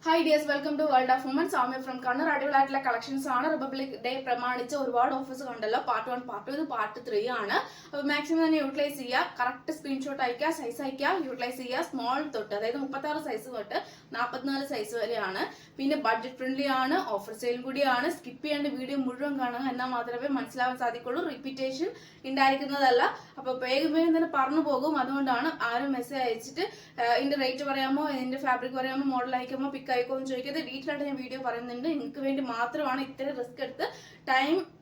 Hi dears, welcome to World of Women. Soumya from Kannur. അടിപൊളിയായിട്ടുള്ള collections ആണ്. Republic day പ്രമാണിച്ച് ഒരുപാട് offers കണ്ടല്ലോ. പാർട്ട് 1, പാർട്ട് 2, പാർട്ട് 3 ആണ്. അപ്പോൾ മാക്സിമം തന്നെ യൂട്ടിലൈസ് ചെയ്യുക. കറക്റ്റ് സ്ക്രീൻഷോട്ട് അയക്കുക, സൈസ് അയക്കുക, യൂട്ടിലൈസ് ചെയ്യുക. സ്മോൾ തൊട്ട് അതായത് 36 സൈസ് തൊട്ട് 44 സൈസ് വരെയാണ്. പിന്നെ ബഡ്ജറ്റ് ഫ്രണ്ട്ലി ആണ്, ഓഫർ സെയിലും കൂടിയാണ്. സ്കിപ്പ് ചെയ്യേണ്ട വീഡിയോ മുഴുവൻ കാണുക, എന്നാൽ മാത്രമേ മനസ്സിലാവാൻ സാധിക്കുള്ളൂ. റിപ്പീറ്റേഷൻ ഉണ്ടായിരിക്കുന്നതല്ല. അപ്പോൾ വേഗം തന്നെ പറഞ്ഞു പോകും. അതുകൊണ്ടാണ് ആരും മെസ്സേജ് അയച്ചിട്ട് ഇതിന്റെ റേറ്റ് പറയാമോ, ഇതിന്റെ ഫാബ്രിക് പറയാമോ, മോഡൽ അയക്കാമോ, പിക്ക് അയക്കുമോ ചോദിക്കാതെ ഡീറ്റെയിൽ ആയിട്ട് ഞാൻ വീഡിയോ പറയുന്നുണ്ട്. നിങ്ങൾക്ക് വേണ്ടി മാത്രമാണ് ഇത്രയും റിസ്ക് എടുത്ത്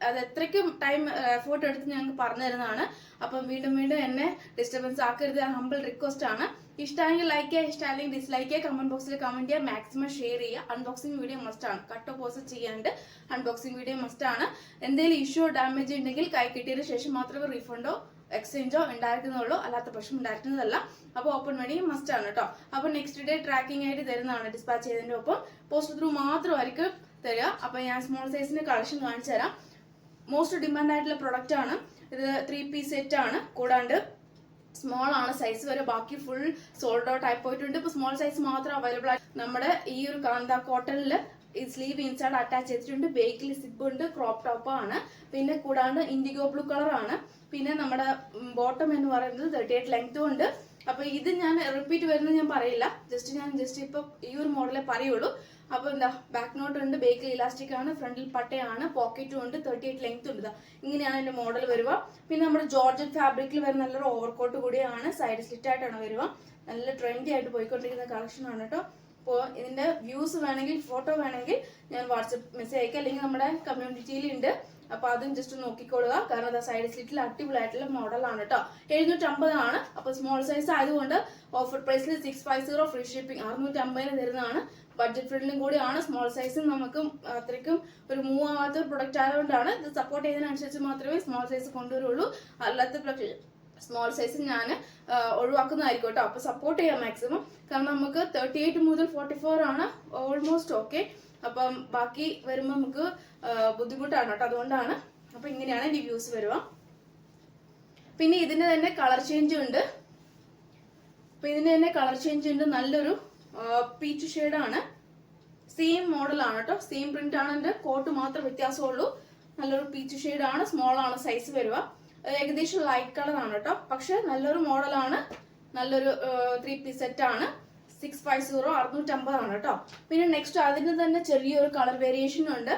അത് എത്രയ്ക്കും ടൈം എഫോർട്ട് എടുത്ത് ഞങ്ങൾക്ക് പറഞ്ഞു തരുന്നതാണ്. അപ്പം വീണ്ടും എന്നെ ഡിസ്റ്റർബൻസ് ആക്കരുത്, ഹമ്പിൾ റിക്വസ്റ്റ് ആണ്. ഇഷ്ടമായെങ്കിൽ ലൈക്ക് ചെയ്യുക, ഇഷ്ടമായെങ്കിൽ ഡിസ്ലൈക്ക് ചെയ്യുക, കമന്റ് ബോക്സിൽ കമന്റ് ചെയ്യുക, മാക്സിമം ഷെയർ ചെയ്യുക. അൺബോക്സിംഗ് വീഡിയോ മസ്റ്റ് ആണ്, കട്ടോ പോസ്റ്റ് ചെയ്യാണ്ട് അൺബോക്സിംഗ് വീഡിയോ മസ്റ്റ് ആണ്. എന്തെങ്കിലും ഇഷ്യൂ ഡാമേജ് ഉണ്ടെങ്കിൽ കൈ കിട്ടിയതിന് ശേഷം മാത്രമേ റീഫണ്ടോ എക്സ്ചേഞ്ചോ ഉണ്ടായിരിക്കുന്നുള്ളൂ, അല്ലാത്ത പക്ഷം ഉണ്ടായിരിക്കുന്നതല്ല. അപ്പോൾ ഓപ്പൺ വഴി മസ്റ്റ് ആണ് കേട്ടോ. അപ്പൊ നെക്സ്റ്റ് ഡേ ട്രാക്കിംഗ് ആയിട്ട് തരുന്നതാണ്. ഡിസ്പാച്ച് ചെയ്തതിന്റെ ഒപ്പം പോസ്റ്റ് ത്രൂ മാത്രമായിരിക്കും തരിക. അപ്പൊ ഞാൻ സ്മോൾ സൈസിന്റെ കളക്ഷൻ കാണിച്ചു തരാം. മോസ്റ്റ് ഡിമാൻഡ് ആയിട്ടുള്ള പ്രൊഡക്റ്റ് ആണ് ഇത്. 3 പീസ് സെറ്റ് ആണ്. കൂടാണ്ട് സ്മോൾ ആണ് സൈസ് വരെ, ബാക്കി ഫുൾ സോൾഡ് ഔട്ട് ആയി പോയിട്ടുണ്ട്. ഇപ്പൊ സ്മോൾ സൈസ് മാത്രം അവൈലബിൾ ആയി. നമ്മുടെ ഈ ഒരു കാന്ത കോട്ടണില് ഈ സ്ലീവ് ഇൻസൈഡ് അറ്റാച്ച് ചെയ്തിട്ടുണ്ട്. ബേക്കിൽ സിബ് ഉണ്ട്, ക്രോപ്പ് ടോപ്പ് ആണ്. പിന്നെ കൂടാണ്ട് ഇൻഡിഗോ ബ്ലൂ കളർ ആണ്. പിന്നെ നമ്മുടെ ബോട്ടം എന്ന് പറയുന്നത് 38 ലെങ്ത്തും ഉണ്ട്. അപ്പൊ ഇത് ഞാൻ റിപ്പീറ്റ് വരുന്നത് ഞാൻ പറയില്ല, ജസ്റ്റ് ഇപ്പൊ ഈ ഒരു മോഡലേ പറയുള്ളൂ. അപ്പൊ എന്താ, ബാക്ക് നോട്ട് ഉണ്ട്, ബേക്കിൽ ഇലാസ്റ്റിക് ആണ്, ഫ്രണ്ടിൽ പട്ടയാണ്, പോക്കറ്റും ഉണ്ട്, 38 ലെങ്ത് ഉണ്ട്. ഇങ്ങനെയാണ് എന്റെ മോഡൽ വരിക. പിന്നെ നമ്മുടെ ജോർജറ്റ് ഫാബ്രിക്കിൽ വരുന്ന നല്ലൊരു ഓവർകോട്ട് കൂടിയാണ്. സൈഡ് സ്ലിറ്റ് ആയിട്ടാണ് വരിക. നല്ല ട്രെൻഡി ആയിട്ട് പോയിക്കൊണ്ടിരിക്കുന്ന കളക്ഷൻ ആണ് കേട്ടോ. അപ്പോൾ ഇതിന്റെ വ്യൂസ് വേണമെങ്കിൽ, ഫോട്ടോ വേണമെങ്കിൽ ഞാൻ വാട്സപ്പ് മെസ്സേജ് അയക്കാം, അല്ലെങ്കിൽ നമ്മുടെ കമ്മ്യൂണിറ്റിയിൽ ഉണ്ട്. അപ്പൊ അതും ജസ്റ്റ് നോക്കിക്കൊള്ളുക. കാരണം അത് സൈഡ് സ്ലിറ്റിൽ അടിപൊളിയായിട്ടുള്ള മോഡലാണ് കേട്ടോ. 750 ആണ്. അപ്പൊ സ്മോൾ സൈസ് ആയതുകൊണ്ട് ഓഫർ പ്രൈസിൽ 650 ഫ്രീ ഷിപ്പിംഗ് 650 തരുന്നതാണ്. ബഡ്ജറ്റ് ഫ്രണ്ട്ലിയും കൂടിയാണ്. സ്മോൾ സൈസും നമുക്ക് അത്രയ്ക്കും ഒരു മൂവ് ആവാത്ത ഒരു പ്രൊഡക്റ്റ് ആയതുകൊണ്ടാണ് ഇത് സപ്പോർട്ട് ചെയ്യുന്നതിനനുസരിച്ച് മാത്രമേ സ്മോൾ സൈസ് കൊണ്ടുവരുള്ളൂ. അല്ലാത്ത സ്മോൾ സൈസ് ഞാൻ ഒഴിവാക്കുന്നതായിരിക്കും കേട്ടോ. അപ്പൊ സപ്പോർട്ട് ചെയ്യാം മാക്സിമം. കാരണം നമുക്ക് 38 മുതൽ 44 ആണ് ഓൾമോസ്റ്റ് ഓക്കെ. അപ്പം ബാക്കി വരുമ്പോൾ നമുക്ക് ബുദ്ധിമുട്ടാണ് കേട്ടോ. അതുകൊണ്ടാണ്. അപ്പൊ ഇങ്ങനെയാണ് റിവ്യൂസ് വരുക. പിന്നെ ഇതിന്റെ തന്നെ കളർ ചേഞ്ച് ഉണ്ട്. നല്ലൊരു പീച്ച് ഷെയ്ഡാണ്. സെയിം മോഡൽ ആണ് കേട്ടോ. സെയിം പ്രിന്റ് ആണ്. എന്റെ കോട്ട് മാത്രം വ്യത്യാസമുള്ളൂ. നല്ലൊരു പീച്ച് ഷെയ്ഡാണ്. സ്മോൾ ആണ് സൈസ് വരിക. ഏകദേശം ലൈറ്റ് കളർ ആണ് കേട്ടോ. പക്ഷെ നല്ലൊരു മോഡലാണ്. നല്ലൊരു 3 പീസ് സെറ്റ് ആണ്. 650 650 ആണ് കേട്ടോ. പിന്നെ നെക്സ്റ്റ് അതിന് തന്നെ ചെറിയൊരു കളർ വേരിയേഷൻ ഉണ്ട്.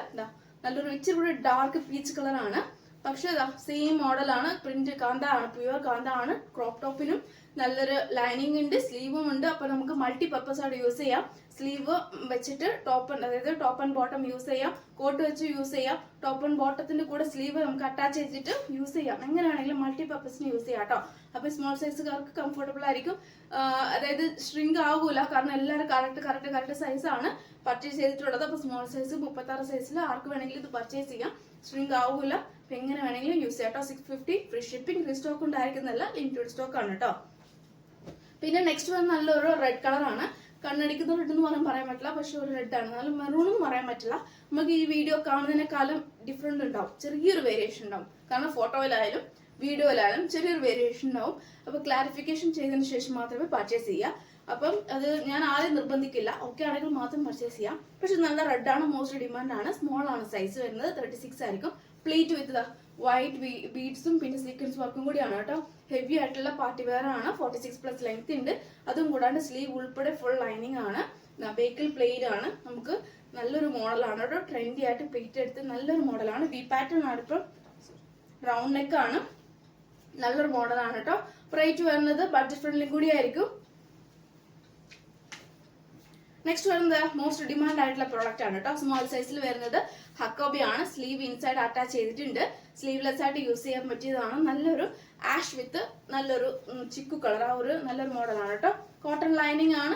നല്ലൊരു ഇച്ചിരി കൂടി ഡാർക്ക് പീച്ച് കളർ ആണ്. പക്ഷെ സെയിം മോഡലാണ്. പ്രിന്റ് കാന്ത ആണ്, പ്യുവർ കാന്ത ആണ്. ക്രോപ്പ് ടോപ്പിനും നല്ലൊരു ലൈനിങ് ഉണ്ട്, സ്ലീവും ഉണ്ട്. അപ്പൊ നമുക്ക് മൾട്ടി പർപ്പസ് ആയിട്ട് യൂസ് ചെയ്യാം. സ്ലീവ് വെച്ചിട്ട് അതായത് ടോപ്പ് ആൻഡ് ബോട്ടം യൂസ് ചെയ്യാം, കോട്ട് വെച്ച് യൂസ് ചെയ്യാം. ടോപ്പ് ആൻഡ് ബോട്ടത്തിന്റെ കൂടെ സ്ലീവ് നമുക്ക് അറ്റാച്ച് ചെയ്തിട്ട് യൂസ് ചെയ്യാം. എങ്ങനെയാണെങ്കിലും മൾട്ടി പർപ്പസിന് യൂസ് ചെയ്യാം കേട്ടോ. അപ്പൊ സ്മോൾ സൈസുകാർക്ക് കംഫർട്ടബിൾ ആയിരിക്കും. അതായത് ഷ്രിങ്ക് ആകൂല. കാരണം എല്ലാവരും കറക്റ്റ് സൈസ് ആണ് പർച്ചേസ് ചെയ്തിട്ടുള്ളത്. അപ്പൊ സ്മോൾ സൈസ് 36 സൈസിൽ ആർക്ക് വേണമെങ്കിലും ഇത് പർച്ചേസ് ചെയ്യാം. ഷ്രിങ്ക് ആകൂല. അപ്പൊ എങ്ങനെ വേണമെങ്കിലും യൂസ് ചെയ്യാം കേട്ടോ. 650 ഫ്രീ ഷിപ്പിംഗ്. റീസ്റ്റോക്ക് ഉണ്ടായിരിക്കുന്നല്ല, ലിമിറ്റഡ് സ്റ്റോക്ക് ആണ് കേട്ടോ. പിന്നെ നെക്സ്റ്റ് വന്ന് നല്ലൊരു റെഡ് കളർ ആണ്. കണ്ണടിക്കുന്ന റെഡ് എന്ന് പറയാൻ പറ്റില്ല, പക്ഷെ ഒരു റെഡ് ആണ്. നല്ല മെറൂൺ എന്ന് പറയാൻ പറ്റില്ല. നമുക്ക് ഈ വീഡിയോ കാണുന്നതിനേക്കാളും ഡിഫറെന്റ് ഉണ്ടാവും, ചെറിയൊരു വേരിയേഷൻ ഉണ്ടാവും. കാരണം ഫോട്ടോയിലായാലും വീഡിയോയിലായാലും ചെറിയൊരു വേരിയേഷൻ ഉണ്ടാവും. അപ്പൊ ക്ലാരിഫിക്കേഷൻ ചെയ്തതിന് ശേഷം മാത്രമേ പർച്ചേസ് ചെയ്യാം. അപ്പം അത് ഞാൻ ആദ്യം നിർബന്ധിക്കില്ല, ഓക്കെ ആണെങ്കിൽ മാത്രം പർച്ചേസ് ചെയ്യാം. പക്ഷെ നല്ല റെഡ് ആണ്, മോസ്റ്റ് ഡിമാൻഡ് ആണ്. സ്മോൾ ആണ് സൈസ് വരുന്നത്. 36 ആയിരിക്കും. പ്ലേറ്റ് വിത്ത് വൈറ്റ് ബീഡ്സും പിന്നെ സീക്വൻസ് വർക്കും കൂടിയാണ് കേട്ടോ. ഹെവി ആയിട്ടുള്ള പാർട്ടി വെയർ ആണ്. 46+ ലെങ്ത് ഉണ്ട്. അതും കൂടാണ്ട് സ്ലീവ് ഉൾപ്പെടെ ഫുൾ ലൈനിങ് ആണ്. ബേക്കിൽ പ്ലെയിൻ ആണ്. നമുക്ക് നല്ലൊരു മോഡലാണ് കേട്ടോ. ട്രെൻഡി ആയിട്ട് പ്ലേറ്റ് എടുത്ത് നല്ലൊരു മോഡലാണ്. വി പാറ്റേൺ ആണ്. ഇപ്പം റൗണ്ട് നെക്ക് ആണ്. നല്ലൊരു മോഡലാണ് കേട്ടോ. റേറ്റ് വരുന്നത് ബഡ്ജറ്റ് ഫ്രണ്ട്ലി കൂടി ആയിരിക്കും. നെക്സ്റ്റ് വരുന്നത് മോസ്റ്റ് ഡിമാൻഡ് ആയിട്ടുള്ള പ്രോഡക്റ്റ് ആണ് കേട്ടോ. സ്മോൾ സൈസിൽ വരുന്നത് ഹക്കോബി ആണ്. സ്ലീവ് ഇൻസൈഡ് അറ്റാച്ച് ചെയ്തിട്ടുണ്ട്. സ്ലീവ്ലെസ് ആയിട്ട് യൂസ് ചെയ്യാൻ പറ്റിയതാണ്. നല്ലൊരു ആഷ് വിത്ത് നല്ലൊരു ചിക്കു കളർ, ആ ഒരു നല്ലൊരു മോഡലാണ് കേട്ടോ. കോട്ടൺ ലൈനിങ് ആണ്.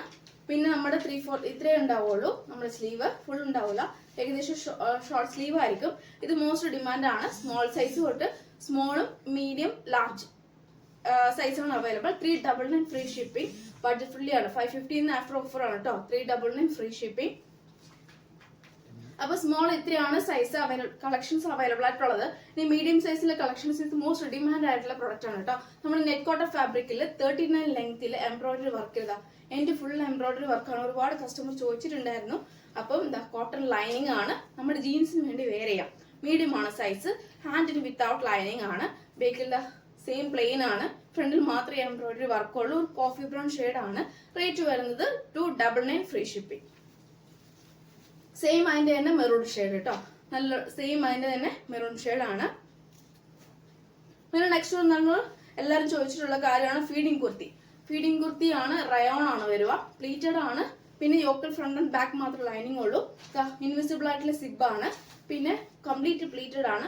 പിന്നെ നമ്മുടെ 3/4 ഇത്രേ ഉണ്ടാവുള്ളൂ. നമ്മുടെ സ്ലീവ് ഫുൾ ഉണ്ടാവില്ല. ഏകദേശം ഷോർട്ട് സ്ലീവ് ആയിരിക്കും. ഇത് മോസ്റ്റ് ഡിമാൻഡ് ആണ്. സ്മോൾ സൈസ് തൊട്ട് സ്മോളും മീഡിയം ലാർജ് സൈസാണ് available. 399 free shipping. Budget friendly ആണ്. 550 ആഫ്റ്റർ ഓഫർ ആണ് കേട്ടോ. 399 ഫ്രീ ഷിപ്പിംഗ്. അപ്പൊ സ്മോൾ ഇത്രയാണ് സൈസ് കളക്ഷൻസ് അവൈലബിൾ ആയിട്ടുള്ളത്. ഇനി മീഡിയം സൈസിലെ കളക്ഷൻസ് ഇത് മോസ്റ്റ് ഡിമാൻഡ് ആയിട്ടുള്ള പ്രൊഡക്റ്റ് ആണ് കേട്ടോ. നമ്മൾ നെറ്റ് കോട്ടൺ ഫാബ്രിക്കിൽ 39 ലെങ്ത്തിൽ എംബ്രോയിഡറി വർക്ക് ചെയ്താ എന്റെ ഫുൾ എംബ്രോയിഡറി വർക്കാണ്. ഒരുപാട് കസ്റ്റമർ ചോദിച്ചിട്ടുണ്ടായിരുന്നു. അപ്പം എന്താ കോട്ടൺ ലൈനിങ് ആണ്. നമ്മുടെ ജീൻസിന് വേണ്ടി വെയർ ചെയ്യാം. മീഡിയം ആണ് സൈസ്. ഹാൻഡിന് വിത്തൗട്ട് ലൈനിങ് ആണ്. ബേക്കിൽ സെയിം പ്ലെയിൻ ആണ്. ഫ്രണ്ടിൽ മാത്രമേ എംബ്രോയിഡറി വർക്കുള്ളൂ. ഒരു കോഫി ബ്രൗൺ ഷെയ്ഡ് ആണ്. റേറ്റ് വരുന്നത് 299 ഫ്രീ ഷിപ്പിംഗ്. സെയിം അതിന്റെ തന്നെ മെറൂൺ ഷെയ്ഡ് കേട്ടോ. നല്ല സെയിം അതിന്റെ തന്നെ മെറൂൺ ഷെയ്ഡ് ആണ്. പിന്നെ നെക്സ്റ്റ് നമ്മൾ എല്ലാവരും ചോദിച്ചിട്ടുള്ള കാര്യമാണ് ഫീഡിംഗ് കുർത്തി. ഫീഡിംഗ് കുർത്തി ആണ്. റയോൺ ആണ് വരിക. പ്ലീറ്റഡ് ആണ്. പിന്നെ യോക്കൽ ഫ്രണ്ട് ആൻഡ് ബാക്ക് മാത്രം ലൈനിങ് ഉള്ളൂ. ഇൻവിസിബിൾ ആയിട്ടുള്ള സിബ് ആണ്. പിന്നെ കംപ്ലീറ്റ് പ്ലീറ്റഡ് ആണ്.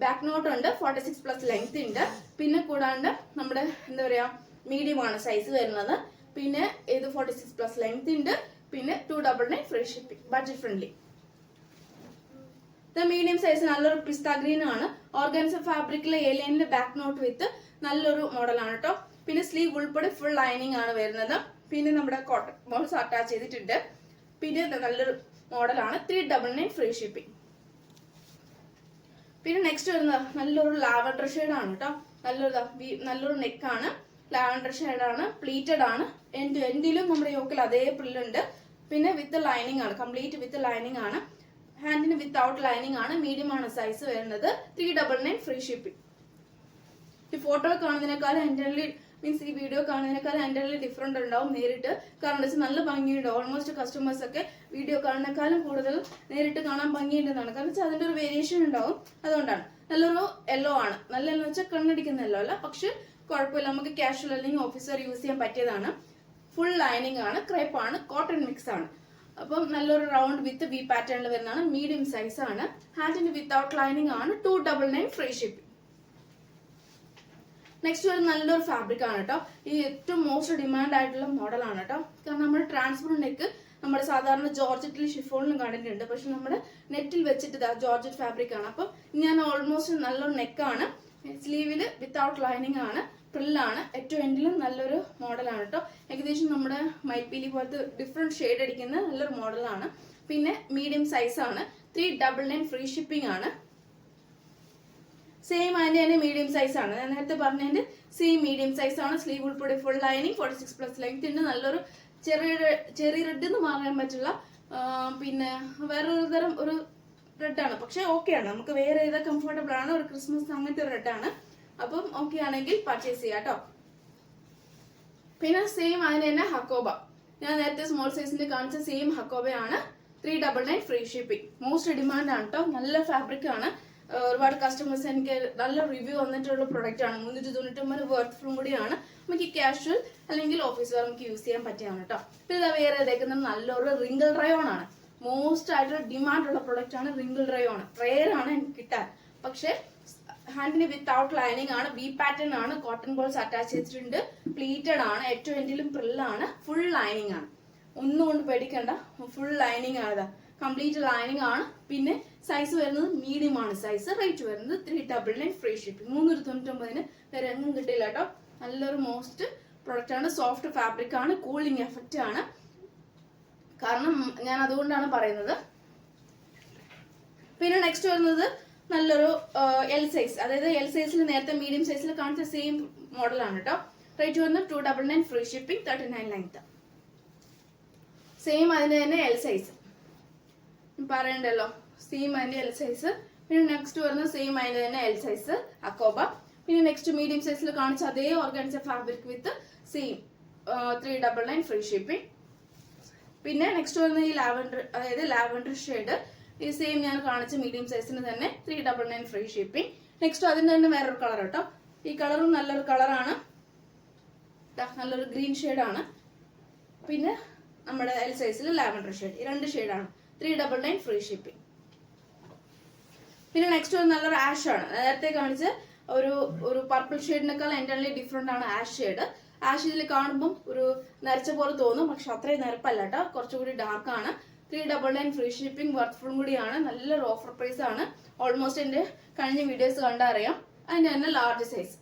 ബാക്ക് നോട്ട് ഉണ്ട്. 46+ ലെങ്ത് ഉണ്ട്. പിന്നെ കൂടാണ്ട് നമ്മുടെ എന്താ പറയാ മീഡിയം ആണ് സൈസ് വരുന്നത്. പിന്നെ ഇത് 46+ ലെങ്ത് ഉണ്ട്. പിന്നെ 299 free shipping. Budget friendly. Medium size നല്ലൊരു പിസ്ത ഗ്രീൻ ആണ്. ഓർഗാൻസ ഫാബ്രിക്കിലെ ഏലിയനിലെ ബാക്ക് നോട്ട് വിത്ത് നല്ലൊരു മോഡലാണ് കേട്ടോ. പിന്നെ സ്ലീവ് ഉൾപ്പെടെ ഫുൾ ലൈനിങ് ആണ് വരുന്നത്. പിന്നെ നമ്മുടെ കോട്ടൺ ബോൾസ് അറ്റാച്ച് ചെയ്തിട്ടുണ്ട്. പിന്നെ നല്ലൊരു മോഡലാണ്. 399 ഫ്രീ ഷിപ്പിംഗ്. പിന്നെ നെക്സ്റ്റ് വരുന്നത് നല്ലൊരു ലാവൻഡർ ഷെയ്ഡ് ആണ് കേട്ടോ. നല്ലൊരു നെക്കാണ്. ലാവൻഡർ ഷെയ്ഡ് ആണ്. പ്ലീറ്റഡ് ആണ്. എൻഡിലും നമ്മുടെ യോക്കിൽ അതേ പ്രില്ലുണ്ട്. പിന്നെ വിത്ത് ലൈനിങ് ആണ്. കംപ്ലീറ്റ് വിത്ത് ലൈനിങ് ആണ്. ഹാൻഡിന് വിത്തൗട്ട് ലൈനിങ് ആണ്. മീഡിയം ആണ് സൈസ് വരുന്നത്. 399 ഫ്രീ ഷിപ്പിംഗ്. ഈ ഫോട്ടോ കാണുന്നതിനേക്കാളും എൻ്റർലി മീൻസ് ഈ വീഡിയോ കാണുന്നതിനേക്കാളും എൻ്റർലി ഡിഫറെന്റ് ഉണ്ടാവും നേരിട്ട്. കാരണം എന്താ വെച്ചാൽ നല്ല ഭംഗിയുണ്ട്. ഓൾമോസ്റ്റ് കസ്റ്റമേഴ്സ് ഒക്കെ വീഡിയോ കാണുന്നതിനേക്കാളും കൂടുതൽ നേരിട്ട് കാണാൻ ഭംഗിയുണ്ടെന്നാണ്. കാരണം വെച്ചാൽ അതിന്റെ ഒരു വേരിയേഷൻ ഉണ്ടാവും. അതുകൊണ്ടാണ്. നല്ലൊരു യെല്ലോ ആണ്. നല്ല എന്ന് വെച്ചാൽ കണ്ണടിക്കുന്ന യെല്ലോ അല്ല. പക്ഷെ കുഴപ്പമില്ല. നമുക്ക് കാഷ്വൽ അല്ലെങ്കിൽ ഓഫീസർ യൂസ് ചെയ്യാൻ പറ്റിയതാണ്. ഫുൾ ലൈനിങ് ആണ്. ക്രേപ്പ് ആണ്. കോട്ടൺ മിക്സ് ആണ്. അപ്പം നല്ലൊരു റൗണ്ട് വിത്ത് വി പാറ്റേണിൽ വരുന്നതാണ്. മീഡിയം സൈസ് ആണ്. ഹാൻഡിന് വിത്തൗട്ട് ലൈനിങ് ആണ്. 299 ഫ്രീ ഷിപ്പിംഗ്. നെക്സ്റ്റ് ഒരു നല്ലൊരു ഫാബ്രിക് ആണ് കേട്ടോ. ഈ ഏറ്റവും മോസ്റ്റ് ഡിമാൻഡ് ആയിട്ടുള്ള മോഡലാണ് കേട്ടോ. കാരണം നമ്മൾ ട്രാൻസ്പെറന്റ് നെക്ക് നമ്മുടെ സാധാരണ ജോർജറ്റിൽ ഷിഫോണിലും കണ്ടിട്ടുണ്ട്. പക്ഷെ നമ്മുടെ നെറ്റിൽ വെച്ചിട്ട് ജോർജറ്റ് ഫാബ്രിക് ആണ്. അപ്പം ഞാൻ ഓൾമോസ്റ്റ് നല്ലൊരു നെക്കാണ്. സ്ലീവില് വിത്തൗട്ട് ലൈനിങ് ആണ്. പ്രില്ലാണ്. ഏറ്റവും എൻഡിലും നല്ലൊരു മോഡലാണ് കേട്ടോ. ഏകദേശം നമ്മുടെ മൈൽപീലി പോലത്തെ ഡിഫറെന്റ് ഷെയ്ഡ് അടിക്കുന്ന നല്ലൊരു മോഡലാണ്. പിന്നെ മീഡിയം സൈസ് ആണ്. 399 ഫ്രീ ഷിപ്പിംഗ് ആണ്. സെയിം അതിന്റെ തന്നെ മീഡിയം സൈസ് ആണ്. ഞാൻ നേരത്തെ പറഞ്ഞതിന്റെ സെയിം മീഡിയം സൈസ് ആണ്. സ്ലീവ് ഉൾപ്പെടെ ഫുൾ ലൈനിങ്. 46+ ലെങ്ത് ഉണ്ട്. നല്ലൊരു ചെറിയ റെഡ് എന്ന് പറയാൻ പറ്റില്ല. പിന്നെ വേറൊരു തരം ഒരു റെഡ് ആണ്. പക്ഷെ ഓക്കെ ആണ്. നമുക്ക് വേറെ ഏതാ കംഫർട്ടബിൾ ആണ്. ഒരു ക്രിസ്മസ് അങ്ങനത്തെ ഒരു റെഡ് ആണ്. അപ്പം ഓക്കെ ആണെങ്കിൽ പർച്ചേസ് ചെയ്യാം കേട്ടോ. പിന്നെ സെയിം അതിന് തന്നെ ഹക്കോബ. ഞാൻ നേരത്തെ സ്മോൾ സൈസിന്റെ കാണിച്ച സെയിം ഹക്കോബയാണ്. 399 ഫ്രീ ഷിപ്പിംഗ്. മോസ്റ്റ് ഡിമാൻഡ് ആണ് കേട്ടോ. നല്ല ഫാബ്രിക് ആണ്. ഒരുപാട് കസ്റ്റമേഴ്സ് എനിക്ക് നല്ല റിവ്യൂ വന്നിട്ടുള്ള പ്രൊഡക്റ്റ് ആണ്. 399 വർത്ത് കൂടിയാണ്. നമുക്ക് കാഷ്വൽ അല്ലെങ്കിൽ ഓഫീസ് വെയർ നമുക്ക് യൂസ് ചെയ്യാൻ പറ്റിയാണ് കേട്ടോ. പിന്നെ വേറെ ഇതേക്കുന്നത് നല്ലൊരു റിങ്കിൾ റയോൺ ആണ്. മോസ്റ്റ് ആയിട്ടുള്ള ഡിമാൻഡ് ഉള്ള പ്രൊഡക്റ്റ് ആണ് റിങ്കിൾ റയോൺ. റെയർ ആണ് എനിക്ക് കിട്ടാൻ. പക്ഷെ ഹാൻഡിന് വിത്തൗട്ട് ലൈനിങ് ആണ്. വി പാറ്റേൺ ആണ്. കോട്ടൺ ബോൾസ് അറ്റാച്ച് ചെയ്തിട്ടുണ്ട്. പ്ലീറ്റഡ് ആണ്. ഏറ്റവും എൻഡിലും പ്രില്ലാണ്. ഫുൾ ലൈനിങ് ആണ്. ഒന്നും കൊണ്ട് പേടിക്കണ്ട. ഫുൾ ലൈനിങ് ആണ്. കംപ്ലീറ്റ് ലൈനിങ് ആണ്. പിന്നെ സൈസ് വരുന്നത് മീഡിയം ആണ് സൈസ്. റേറ്റ് വരുന്നത് 399 ഫ്രീ ഷിപ്പിംഗ്. 399 വേറെ എങ്ങും കിട്ടില്ല കേട്ടോ. നല്ലൊരു മോസ്റ്റ് പ്രൊഡക്റ്റ് ആണ്. സോഫ്റ്റ് ഫാബ്രിക് ആണ്. കൂളിംഗ് എഫക്റ്റ് ആണ്. കാരണം ഞാൻ അതുകൊണ്ടാണ് പറയുന്നത്. പിന്നെ നെക്സ്റ്റ് വരുന്നത് നല്ലൊരു എൽ സൈസ്. അതായത് എൽ സൈസിൽ നേരത്തെ മീഡിയം സൈസിൽ കാണിച്ച സെയിം മോഡലാണ് കേട്ടോ. റേറ്റ് വരുന്നത് 299 ഫ്രീ ഷിപ്പിംഗ്. 39 ലെങ്ത്. സെയിം അതിന്റെ തന്നെ എൽ സൈസ് പറയണ്ടല്ലോ. സെയിം അതിന്റെ എൽ സൈസ്. പിന്നെ നെക്സ്റ്റ് വരുന്നത് സെയിം അതിന്റെ തന്നെ എൽ സൈസ് അക്കോബ. പിന്നെ നെക്സ്റ്റ് മീഡിയം സൈസിൽ കാണിച്ച അതേ ഓർഗാനിസ fabric with same 399 free shipping. പിന്നെ നെക്സ്റ്റ് വരുന്നത് ഈ ലാവൻഡർ, അതായത് ലാവൻഡർ ഷെയ്ഡ്. ഈ സെയിം ഞാൻ കാണിച്ച മീഡിയം സൈസിന് തന്നെ 399 ഫ്രീ ഷിപ്പിംഗ്. നെക്സ്റ്റ് അതിന്റെ തന്നെ വേറൊരു കളർ കേട്ടോ. ഈ കളറും നല്ലൊരു കളറാണ്. നല്ലൊരു ഗ്രീൻ ഷെയ്ഡാണ്. പിന്നെ നമ്മുടെ എൽ സൈസിൽ ലാവൻഡർ ഷെയ്ഡ്. ഈ രണ്ട് ഷെയ്ഡാണ്. 399 ഫ്രീ ഷിപ്പിംഗ്. പിന്നെ നെക്സ്റ്റ് ഒരു നല്ലൊരു ആഷ് ആണ്. നേരത്തെ കാണിച്ച ഒരു പർപ്പിൾ ഷെയ്ഡിനേക്കാൾ എൻ്റർലി ഡിഫറെന്റ് ആണ് ആഷ് ഷെയ്ഡ്. ആഷ് ഇതിൽ കാണുമ്പോൾ ഒരു നരച്ച പോലെ തോന്നും. പക്ഷെ അത്രയും നിരപ്പല്ല കേട്ടോ. കുറച്ചുകൂടി ഡാർക്ക് ആണ്. 399 ഫ്രീ ഷിപ്പിംഗ്. വർത്ത് കൂടിയാണ്. നല്ലൊരു ഓഫർ പ്രൈസ് ആണ്. ഓൾമോസ്റ്റ് എന്റെ കഴിഞ്ഞ വീഡിയോസ് കണ്ടറിയാം. അതിന്റെ തന്നെ ലാർജ് സൈസ്.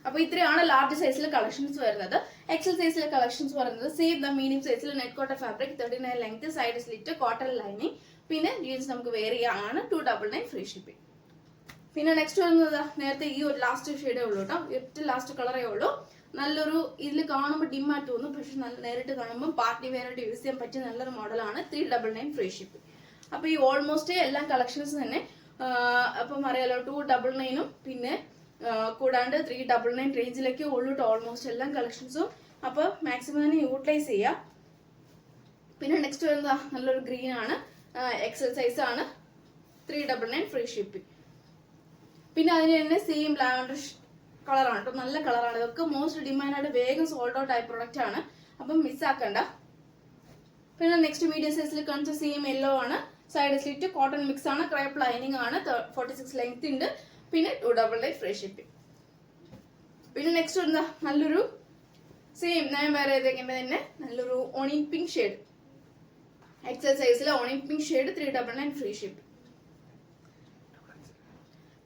അപ്പൊ ഇത്രയാണ് ലാർജ് സൈസിൽ കളക്ഷൻസ് വരുന്നത്. എക്സൽ സൈസിലെ കളക്ഷൻസ് പറയുന്നത് സെയിം ദ മീഡിയം സൈസിൽ net cotton fabric 39 length, side slit, cotton lining, പിന്നെ ജീൻസ് നമുക്ക് വെയർ ചെയ്യാനാണ് 299 ഫ്രീ ഷിപ്പിംഗ്. പിന്നെ നെക്സ്റ്റ് വരുന്നത് നേരത്തെ ഈ ഒരു ലാസ്റ്റ് ഷെയ്ഡേ ഉള്ളൂ കേട്ടോ, ഏറ്റവും ലാസ്റ്റ് കളറേ ഉള്ളൂ. നല്ലൊരു ഇതിൽ കാണുമ്പോൾ ഡിമാറ്റ് തോന്നും, പക്ഷെ നല്ല നേരിട്ട് കാണുമ്പോൾ പാർട്ടി വെയർ ആയിട്ട് യൂസ് ചെയ്യാൻ പറ്റിയ നല്ലൊരു മോഡലാണ് 399 ഫ്രീ ഷിപ്പിംഗ്. അപ്പൊ ഈ ഓൾമോസ്റ്റ് എല്ലാ കളക്ഷൻസ് തന്നെ അപ്പം അറിയാലോ 299ഉം പിന്നെ കൂടാണ്ട് 399 റേഞ്ചിലേക്ക് ഉള്ളൂ ഓൾമോസ്റ്റ് എല്ലാ കളക്ഷൻസും. അപ്പൊ മാക്സിമം തന്നെ യൂട്ടിലൈസ് ചെയ്യാം. പിന്നെ നെക്സ്റ്റ് വരുന്നത് നല്ലൊരു ഗ്രീൻ ആണ്, എക്സൽ സൈസ് ആണ്, 399 ഫ്രീ ഷിപ്പിംഗ്. പിന്നെ അതിന് തന്നെ സെയിം ലാവൻഡർ കളറാണ് കേട്ടോ, നല്ല കളറാണ്. ഇതൊക്കെ മോസ്റ്റ് ഡിമാൻഡായിട്ട് വേഗം സോൾഡ് ഔട്ട് ആയ പ്രൊഡക്റ്റ് ആണ്, അപ്പം മിസ്സാക്കണ്ട. പിന്നെ നെക്സ്റ്റ് മീഡിയം സൈസിൽ കാണിച്ച സെയിം യെല്ലോ ആണ്, സൈഡ് സ്ലിറ്റ്, കോട്ടൺ മിക്സ് ആണ്, ക്രേപ്പ് ലൈനിങ് ആണ്, 46 ലെങ്ത് ഉണ്ട്, പിന്നെ 299 ഫ്രീ ഷിപ്പിംഗ്. പിന്നെ നെക്സ്റ്റ് എന്താ നല്ലൊരു സെയിം ഞാൻ വേറെ ഏതൊക്കെ തന്നെ നല്ലൊരു ഓണിയൻ പിങ്ക് ഷെയ്ഡ്, എക്സൽ സൈസിലെ onion pink shade 399 free shipping.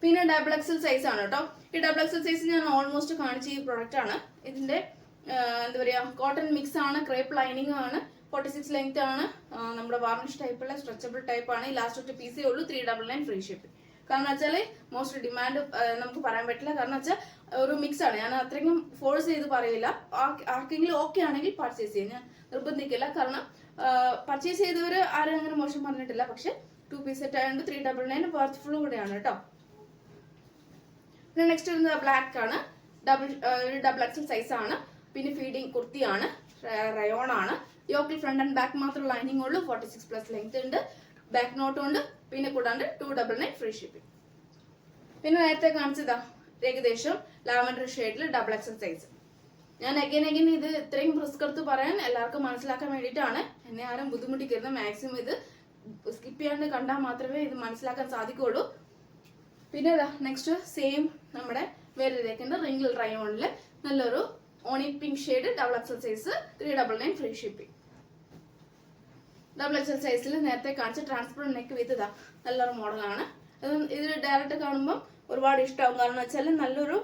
പിന്നെ ഡബിൾ എക്സൽ സൈസ് ആണ് കേട്ടോ. ഈ ഡബിൾ എക്സൽ സൈസ് ഞാൻ ഓൾമോസ്റ്റ് കാണിച്ച ഈ പ്രൊഡക്റ്റ് ആണ്. ഇതിന്റെ എന്താ പറയാ കോട്ടൺ മിക്സ് ആണ്, ക്രേപ്പ് ലൈനിങ് ആണ്, 46 ലെങ്ത് ആണ്, നമ്മുടെ വാർണിഷ് ടൈപ്പുള്ള സ്ട്രെച്ചബിൾ ടൈപ്പ് ആണ്. ഈ ലാസ്റ്റ് ഒറ്റ പീസേ ഉള്ളൂ, 399 ഫ്രീ ഷിപ്പിംഗ്. കാരണം വെച്ചാല് മോസ്റ്റ് ഡിമാൻഡ് നമുക്ക് പറയാൻ പറ്റില്ല, കാരണം വെച്ചാൽ ഒരു മിക്സ് ആണ്. ഞാൻ അത്രയ്ക്കും ഫോഴ്സ് ചെയ്ത് പറയില്ല, ആർക്കെങ്കിലും ഓക്കെ ആണെങ്കിൽ പർച്ചേസ് ചെയ്യാം, ഞാൻ നിർബന്ധിക്കില്ല. കാരണം പർച്ചേസ് ചെയ്തവര് ആരും അങ്ങനെ മോശം പറഞ്ഞിട്ടില്ല. പക്ഷെ 2 പീസ് സെറ്റ് ആയതുകൊണ്ട് 399 വർത്ത് കൂടെയാണ് കേട്ടോ. പിന്നെ നെക്സ്റ്റ് വരുന്നത് ബ്ലാക്ക് ആണ്, ഡബിൾ എക്സൽ സൈസ് ആണ്, പിന്നെ ഫീഡിങ് കുർത്തിയാണ്, റയോൺ ആണ്. യോക്കിൽ ഫ്രണ്ട് ആൻഡ് ബാക്ക് മാത്രം ലൈനിങ് ഉള്ളൂ, 46+ ലെങ്ത് ഉണ്ട്, ബാക്ക് നോട്ടും ഉണ്ട്, പിന്നെ കൂടാണ്ട് 299 ഫ്രീ ഷിപ്പിംഗ്. പിന്നെ നേരത്തെ കാണിച്ചതാ ഏകദേശം ലാവൻഡർ ഷെയ്ഡിൽ ഡബിൾ എക്സൽ സൈസ്. ഞാൻ അഗൈൻ ഇത് ഇത്രയും റിസ്ക് എടുത്ത് പറയാൻ എല്ലാവർക്കും മനസ്സിലാക്കാൻ വേണ്ടിയിട്ടാണ്, എന്നെ ആരും ബുദ്ധിമുട്ടിക്കരുത്. മാക്സിമം ഇത് സ്കിപ്പ് ചെയ്യാണ്ട് കണ്ടാൽ മാത്രമേ ഇത് മനസ്സിലാക്കാൻ സാധിക്കുള്ളൂ. പിന്നെ നെക്സ്റ്റ് സെയിം നമ്മുടെ വേറെ ഇതേക്കുണ്ട് റിംഗിൾ റയോണിൽ നല്ലൊരു onion pink shade, double XL size, 399 free shipping. Double XL സൈസിൽ നേരത്തെ കാണിച്ച ട്രാൻസ്പെറന്റ് നെക്ക് വിത്ത് നല്ലൊരു മോഡലാണ്. ഇത് ഡയറക്റ്റ് കാണുമ്പോൾ ഒരുപാട് ഇഷ്ടമാവും, കാരണം വെച്ചാൽ നല്ലൊരു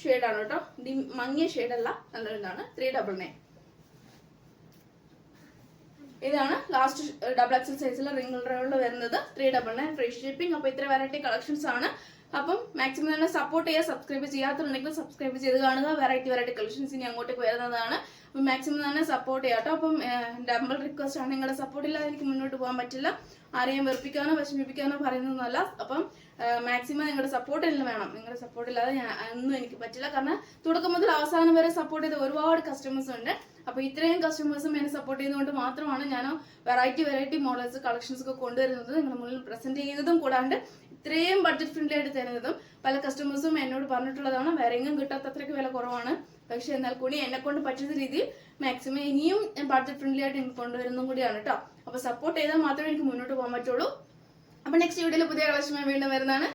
ഷെയ്ഡാണ് കേട്ടോ, മങ്ങിയ ഷെയ്ഡല്ല, നല്ലൊരു ഇതാണ്, 399. ഇതാണ് ലാസ്റ്റ് ഡബിൾ എക്സൽ സൈസിൽ റിംഗിൾ റയോണിൽ വരുന്നത്, 399 ഫ്രീ ഷിപ്പിംഗ്. അപ്പൊ ഇത്ര വെറൈറ്റി കളക്ഷൻസ് ആണ്. അപ്പം മാക്സിമം തന്നെ സപ്പോർട്ട് ചെയ്യുക. സബ്സ്ക്രൈബ് ചെയ്യാത്തുണ്ടെങ്കിൽ സബ്സ്ക്രൈബ് ചെയ്ത് കാണുക. വെറൈറ്റി കളക്ഷൻസ് ഇനി അങ്ങോട്ടേക്ക് വരുന്നതാണ്. അപ്പം മാക്സിമം തന്നെ സപ്പോർട്ട് ചെയ്യാം കേട്ടോ. അപ്പം എൻ്റെ ഹംബിൾ റിക്വസ്റ്റ് ആണ്, നിങ്ങളുടെ സപ്പോർട്ട് ഇല്ലാതെ എനിക്ക് മുന്നോട്ട് പോകാൻ പറ്റില്ല. ആരെയും വെറുപ്പിക്കാനോ വിഷമിപ്പിക്കാനോ പറയുന്നതല്ല. അപ്പം മാക്സിമം നിങ്ങളുടെ സപ്പോർട്ട് എല്ലാം വേണം. നിങ്ങളുടെ സപ്പോർട്ട് ഇല്ലാതെ ഒന്നും എനിക്ക് പറ്റില്ല. കാരണം തുടക്കം മുതൽ അവസാനം വരെ സപ്പോർട്ട് ചെയ്ത ഒരുപാട് കസ്റ്റമേഴ്സ് ഉണ്ട്. അപ്പൊ ഇത്രയും കസ്റ്റമേഴ്സും എന്നെ സപ്പോർട്ട് ചെയ്യുന്നതുകൊണ്ട് മാത്രമാണ് ഞാൻ വെറൈറ്റി മോഡൽസ് കളക്ഷൻസ് ഒക്കെ കൊണ്ടുവരുന്നത്, നിങ്ങളുടെ മുന്നിൽ പ്രസന്റ് ചെയ്യുന്നതും, കൂടാണ്ട് ഇത്രയും ബഡ്ജറ്റ് ഫ്രണ്ട്ലി ആയിട്ട് തരുന്നതും. പല കസ്റ്റമേഴ്സും എന്നോട് പറഞ്ഞിട്ടുള്ളതാണ് വേറെ എങ്ങും കിട്ടാത്തത്രയ്ക്ക് വില കുറവാണ്. പക്ഷെ എന്നാൽ കൂടി എന്നെ കൊണ്ട് പറ്റുന്ന രീതിയിൽ മാക്സിമം ഇനിയും ബഡ്ജറ്റ് ഫ്രണ്ട്ലി ആയിട്ട് എനിക്ക് കൊണ്ടുവരുന്നതും കൂടിയാണ് കേട്ടോ. അപ്പൊ സപ്പോർട്ട് ചെയ്താൽ മാത്രമേ എനിക്ക് മുന്നോട്ട് പോകാൻ പറ്റുള്ളൂ. അപ്പൊ നെക്സ്റ്റ് വീഡിയോയിൽ പുതിയ കളക്ഷൻ വീണ്ടും വരുന്നതാണ്.